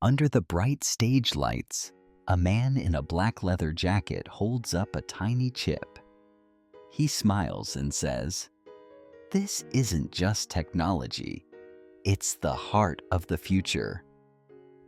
Under the bright stage lights, a man in a black leather jacket holds up a tiny chip. He smiles and says, "This isn't just technology, it's the heart of the future."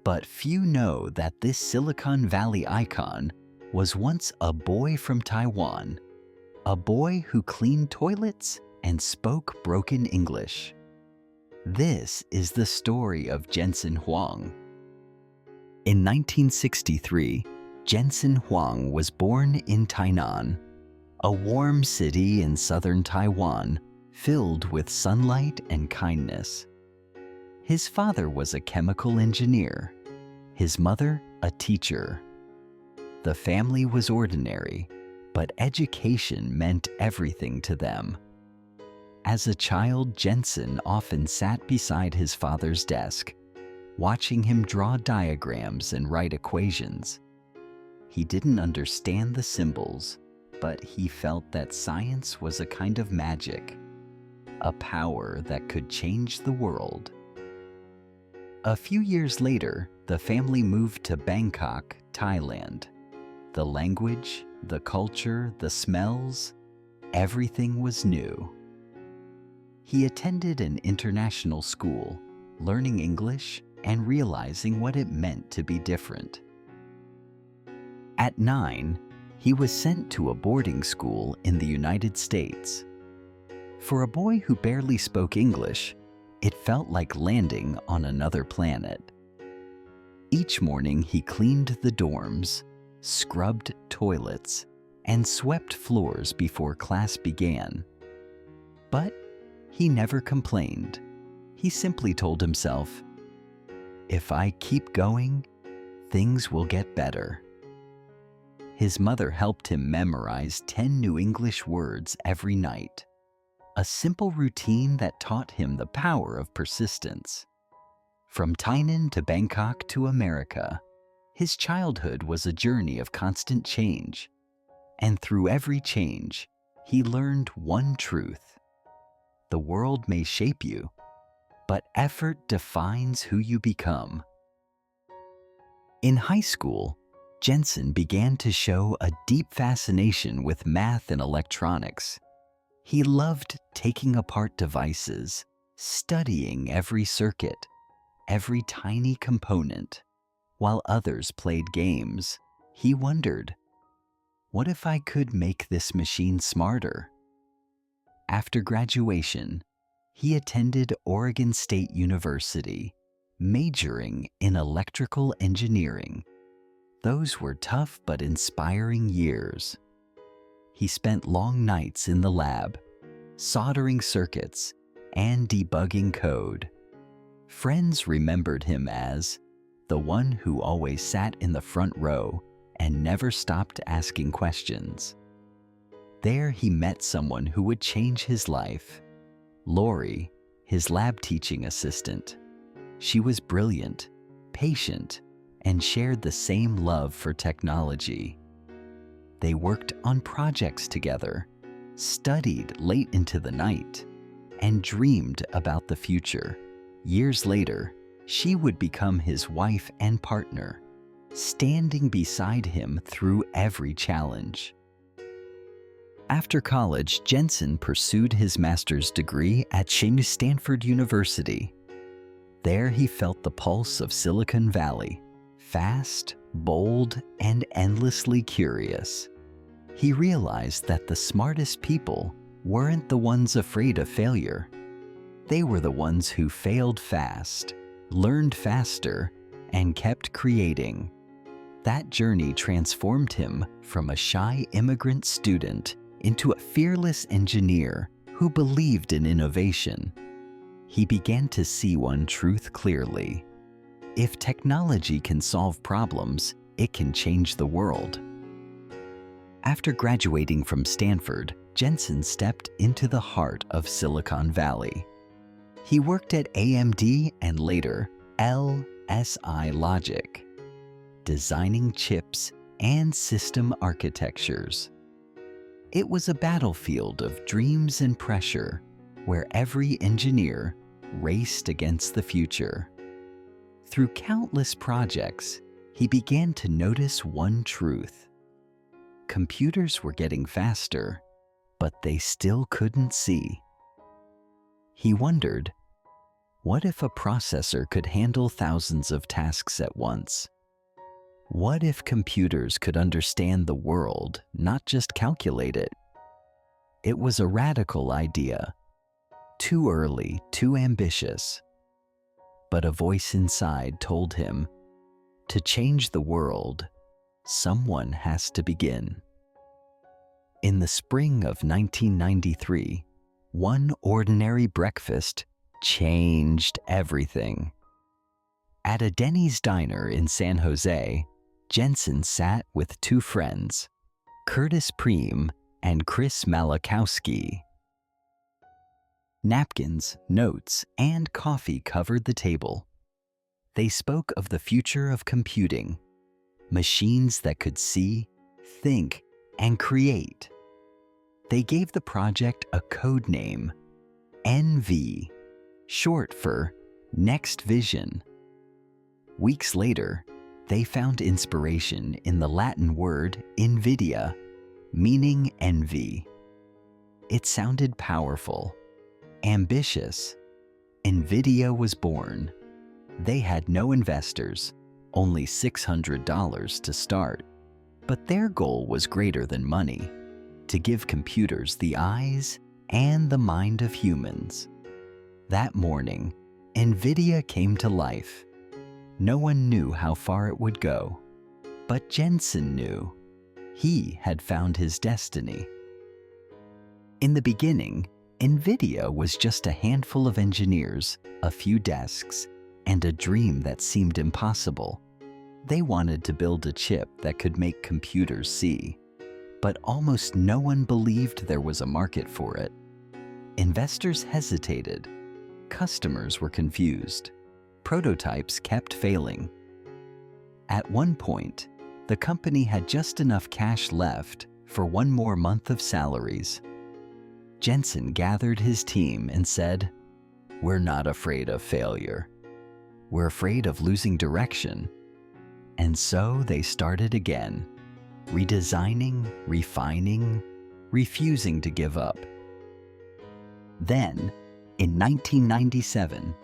But few know that this Silicon Valley icon was once a boy from Taiwan, a boy who cleaned toilets and spoke broken English. This is the story of Jensen Huang. In 1963, Jensen Huang was born in Tainan, a warm city in southern Taiwan filled with sunlight and kindness. His father was a chemical engineer, his mother a teacher. The family was ordinary, but education meant everything to them. As a child, Jensen often sat beside his father's desk, watching him draw diagrams and write equations. He didn't understand the symbols, but he felt that science was a kind of magic, a power that could change the world. A few years later, the family moved to Bangkok, Thailand. The language, the culture, the smells, everything was new. He attended an international school, learning English and realizing what it meant to be different. At 9, he was sent to a boarding school in the United States. For a boy who barely spoke English, it felt like landing on another planet. Each morning he cleaned the dorms, scrubbed toilets, and swept floors before class began. But he never complained. He simply told himself, "If I keep going, things will get better." His mother helped him memorize 10 new English words every night, a simple routine that taught him the power of persistence. From Tainan to Bangkok to America, his childhood was a journey of constant change. And through every change, he learned one truth: the world may shape you, but effort defines who you become. In high school, Jensen began to show a deep fascination with math and electronics. He loved taking apart devices, studying every circuit, every tiny component. While others played games, he wondered, what if I could make this machine smarter? After graduation, he attended Oregon State University, majoring in electrical engineering. Those were tough but inspiring years. He spent long nights in the lab, soldering circuits and debugging code. Friends remembered him as the one who always sat in the front row and never stopped asking questions. There he met someone who would change his life. Lori, his lab teaching assistant. She was brilliant, patient, and shared the same love for technology. They worked on projects together, studied late into the night, and dreamed about the future. Years later, she would become his wife and partner, standing beside him through every challenge. After college, Jensen pursued his master's degree at Stanford University. There he felt the pulse of Silicon Valley, fast, bold, and endlessly curious. He realized that the smartest people weren't the ones afraid of failure. They were the ones who failed fast, learned faster, and kept creating. That journey transformed him from a shy immigrant student into a fearless engineer who believed in innovation. He began to see one truth clearly: if technology can solve problems, it can change the world. After graduating from Stanford, Jensen stepped into the heart of Silicon Valley. He worked at AMD and later LSI Logic, designing chips and system architectures. It was a battlefield of dreams and pressure, where every engineer raced against the future. Through countless projects, he began to notice one truth. Computers were getting faster, but they still couldn't see. He wondered, what if a processor could handle thousands of tasks at once? What if computers could understand the world, not just calculate it? It was a radical idea. Too early, too ambitious. But a voice inside told him, to change the world, someone has to begin. In the spring of 1993, one ordinary breakfast changed everything. At a Denny's diner in San Jose, Jensen sat with two friends, Curtis Preem and Chris Malachowski. Napkins, notes, and coffee covered the table. They spoke of the future of computing, machines that could see, think, and create. They gave the project a code name, NV, short for Next Vision. Weeks later, they found inspiration in the Latin word NVIDIA, meaning envy. It sounded powerful, ambitious. NVIDIA was born. They had no investors, only $600 to start. But their goal was greater than money, to give computers the eyes and the mind of humans. That morning, NVIDIA came to life. No one knew how far it would go, but Jensen knew. He had found his destiny. In the beginning, NVIDIA was just a handful of engineers, a few desks, and a dream that seemed impossible. They wanted to build a chip that could make computers see, but almost no one believed there was a market for it. Investors hesitated. Customers were confused. Prototypes kept failing. At one point, the company had just enough cash left for one more month of salaries. Jensen gathered his team and said, "We're not afraid of failure. We're afraid of losing direction." And so they started again, redesigning, refining, refusing to give up. Then, in 1997,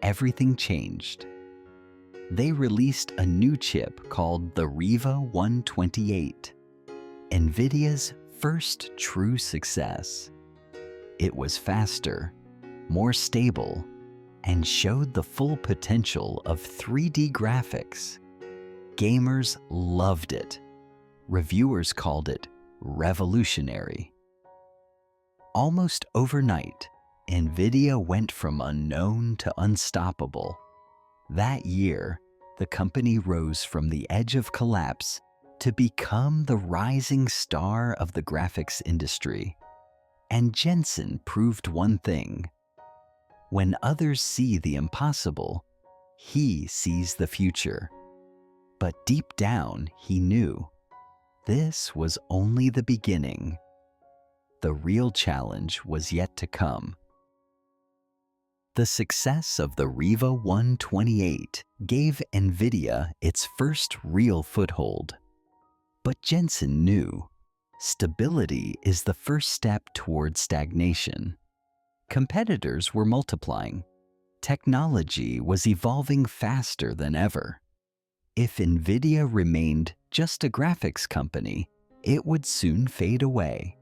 everything changed. They released a new chip called the Riva 128, NVIDIA's first true success. It was faster, more stable, and showed the full potential of 3D graphics. Gamers loved it. Reviewers called it revolutionary. Almost overnight, NVIDIA went from unknown to unstoppable. That year, the company rose from the edge of collapse to become the rising star of the graphics industry. And Jensen proved one thing. When others see the impossible, he sees the future. But deep down, he knew this was only the beginning. The real challenge was yet to come. The success of the Riva 128 gave NVIDIA its first real foothold. But Jensen knew stability is the first step toward stagnation. Competitors were multiplying. Technology was evolving faster than ever. If NVIDIA remained just a graphics company, it would soon fade away.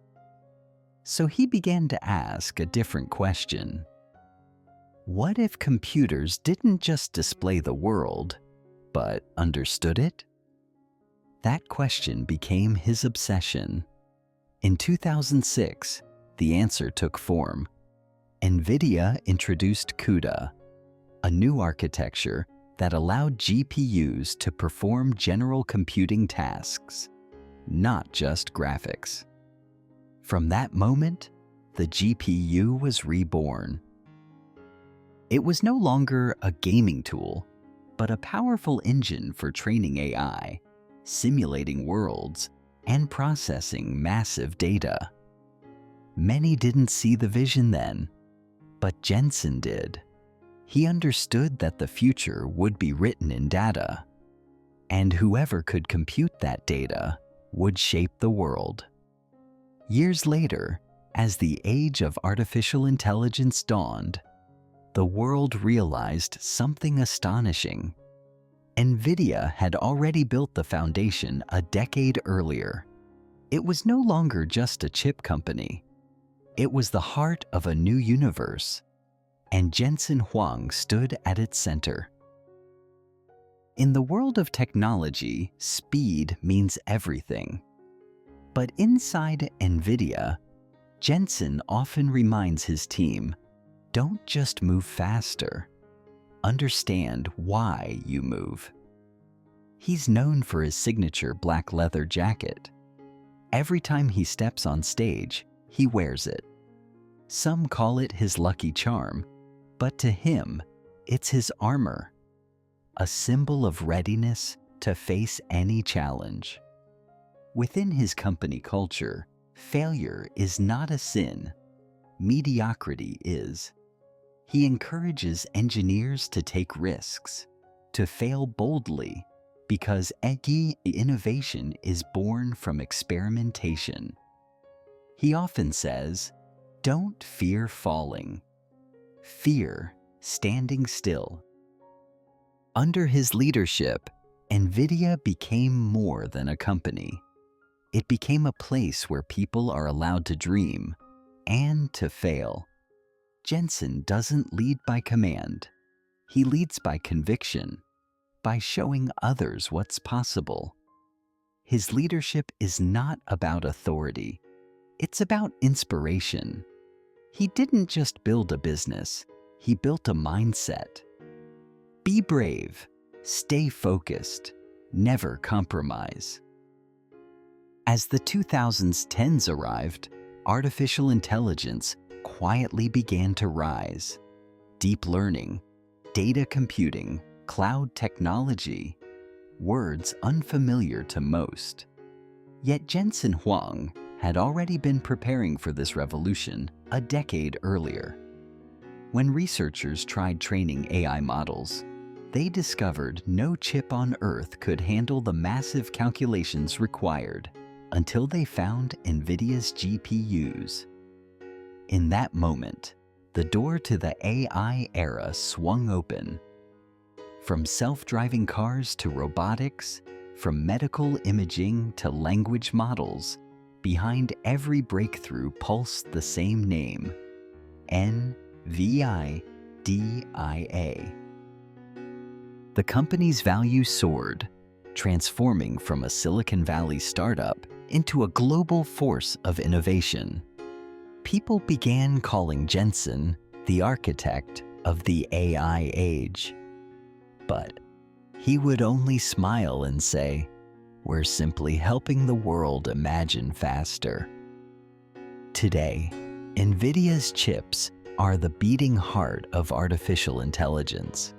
So he began to ask a different question. What if computers didn't just display the world, but understood it? That question became his obsession. In 2006, the answer took form. NVIDIA introduced CUDA, a new architecture that allowed GPUs to perform general computing tasks, not just graphics. From that moment, the GPU was reborn. It was no longer a gaming tool, but a powerful engine for training AI, simulating worlds, and processing massive data. Many didn't see the vision then, but Jensen did. He understood that the future would be written in data, and whoever could compute that data would shape the world. Years later, as the age of artificial intelligence dawned, the world realized something astonishing. NVIDIA had already built the foundation a decade earlier. It was no longer just a chip company. It was the heart of a new universe, and Jensen Huang stood at its center. In the world of technology, speed means everything. But inside NVIDIA, Jensen often reminds his team, don't just move faster. Understand why you move. He's known for his signature black leather jacket. Every time he steps on stage, he wears it. Some call it his lucky charm, but to him, it's his armor, a symbol of readiness to face any challenge. Within his company culture, failure is not a sin. Mediocrity is. He encourages engineers to take risks, to fail boldly, because innovation is born from experimentation. He often says, don't fear falling. Fear standing still. Under his leadership, NVIDIA became more than a company. It became a place where people are allowed to dream and to fail. Jensen doesn't lead by command. He leads by conviction, by showing others what's possible. His leadership is not about authority. It's about inspiration. He didn't just build a business, he built a mindset. Be brave, stay focused, never compromise. As the 2010s arrived, artificial intelligence quietly began to rise. Deep learning, data computing, cloud technology, words unfamiliar to most. Yet Jensen Huang had already been preparing for this revolution a decade earlier. When researchers tried training AI models, they discovered no chip on Earth could handle the massive calculations required until they found NVIDIA's GPUs. In that moment, the door to the AI era swung open. From self-driving cars to robotics, from medical imaging to language models, behind every breakthrough pulsed the same name, NVIDIA. The company's value soared, transforming from a Silicon Valley startup into a global force of innovation. People began calling Jensen the architect of the AI age. But he would only smile and say, we're simply helping the world imagine faster. Today, NVIDIA's chips are the beating heart of artificial intelligence.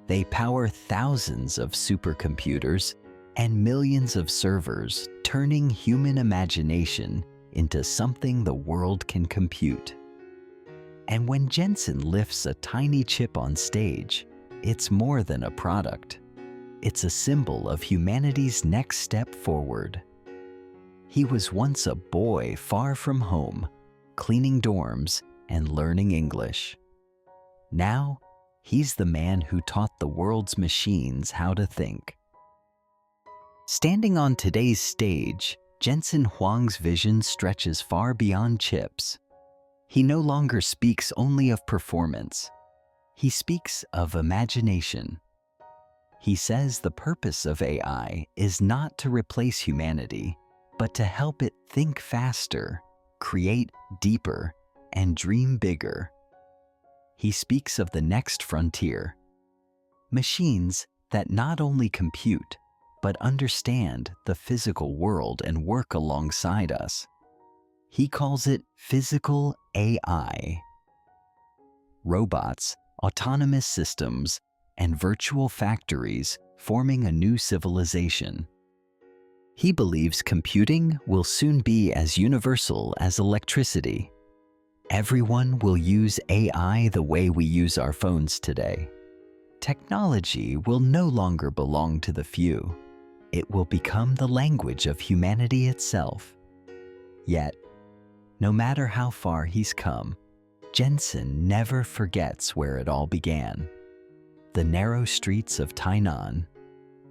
They power thousands of supercomputers and millions of servers, turning human imagination into something the world can compute. And when Jensen lifts a tiny chip on stage, it's more than a product. It's a symbol of humanity's next step forward. He was once a boy far from home, cleaning dorms and learning English. Now, he's the man who taught the world's machines how to think. Standing on today's stage, Jensen Huang's vision stretches far beyond chips. He no longer speaks only of performance. He speaks of imagination. He says the purpose of AI is not to replace humanity, but to help it think faster, create deeper, and dream bigger. He speaks of the next frontier, machines that not only compute, but understand the physical world and work alongside us. He calls it physical AI. Robots, autonomous systems, and virtual factories forming a new civilization. He believes computing will soon be as universal as electricity. Everyone will use AI the way we use our phones today. Technology will no longer belong to the few. It will become the language of humanity itself. Yet, no matter how far he's come, Jensen never forgets where it all began. The narrow streets of Tainan,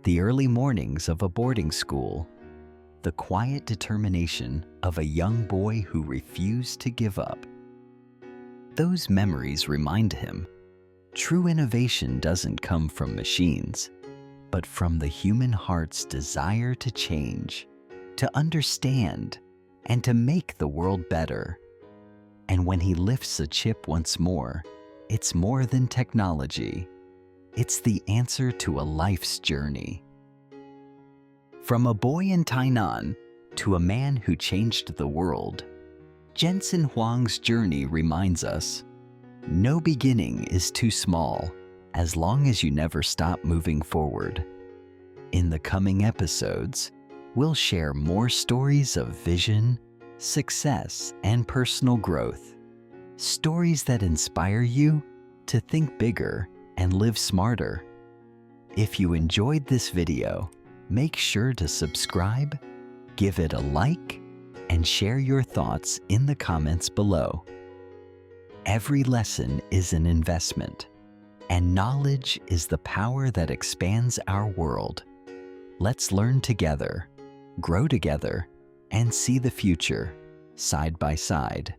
the early mornings of a boarding school, the quiet determination of a young boy who refused to give up. Those memories remind him, true innovation doesn't come from machines, but from the human heart's desire to change, to understand, and to make the world better. And when he lifts a chip once more, it's more than technology. It's the answer to a life's journey. From a boy in Tainan to a man who changed the world, Jensen Huang's journey reminds us, no beginning is too small as long as you never stop moving forward. In the coming episodes, we'll share more stories of vision, success, and personal growth. Stories that inspire you to think bigger and live smarter. If you enjoyed this video, make sure to subscribe, give it a like, and share your thoughts in the comments below. Every lesson is an investment, and knowledge is the power that expands our world. Let's learn together, grow together, and see the future side by side.